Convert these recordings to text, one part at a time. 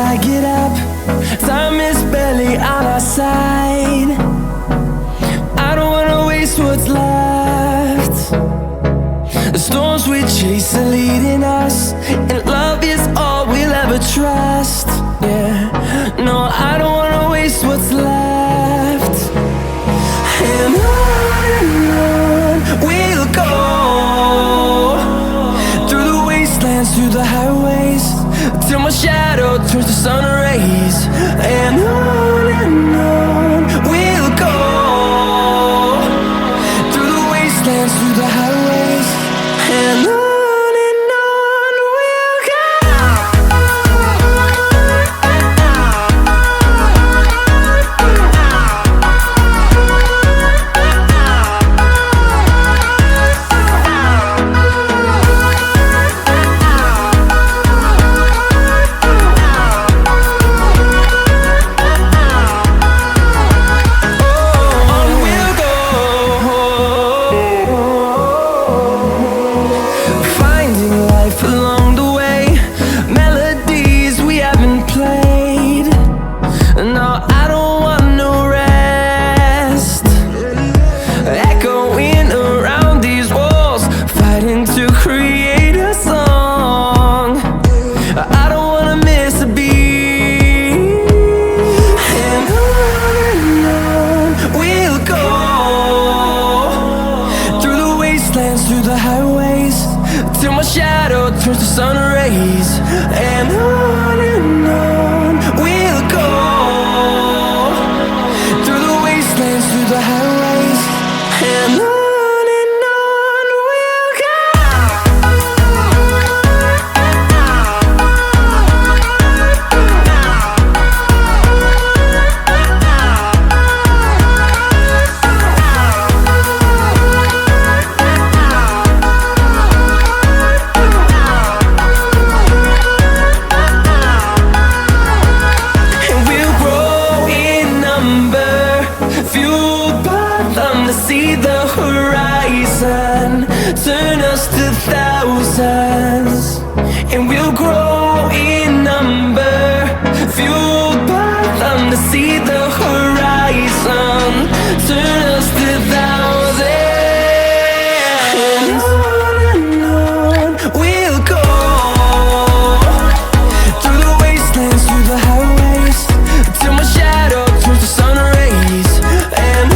I get up, time is barely on our side. I don't wanna waste what's left. The storms we chase are leading us, and love is all we'll ever trust. Yeah, no, I don't wanna waste what's left. And on we'll go, through the wastelands, through the highways, till my shadow turns to sun rays. And on we'll go, through the wastelands, through the highways, and on we'll go. Through the highways, till my shadow turns to sun rays. And on we'll go, through the wastelands, through the highways, and on we'll go. To see the horizon turn us to thousands, and we'll grow in number, fueled by them. To see the horizon turn us to thousands, and on we'll go, through the wastelands, through the highways, till my shadow turns to sun rays. And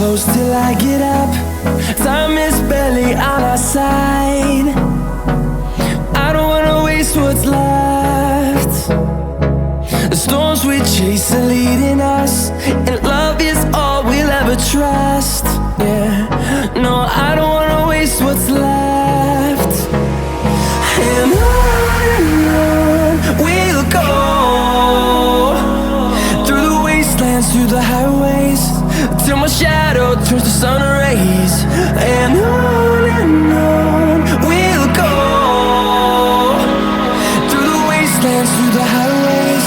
close till I get up. Time is barely on our side. I don't wanna waste what's left. The storms we chase are leading us, and love is all we'll ever trust. Yeah, no, I don't wanna waste what's left. And on we'll go, through the wastelands, through the highways, till my shadow turns to sun rays. And on we'll go, through the wastelands, through the highways,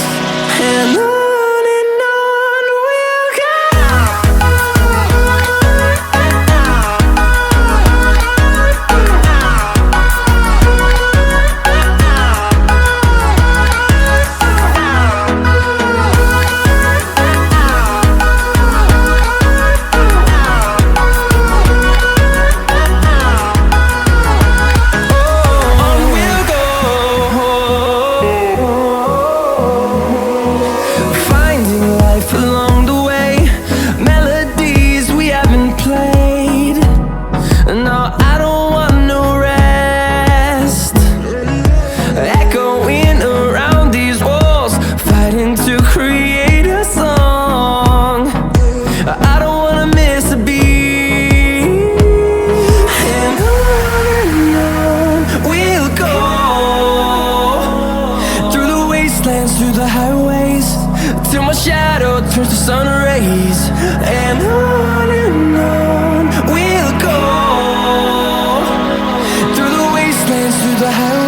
and on. Through the highways, till my shadow turns to sun rays. And on we'll go, through the wastelands, through the highways.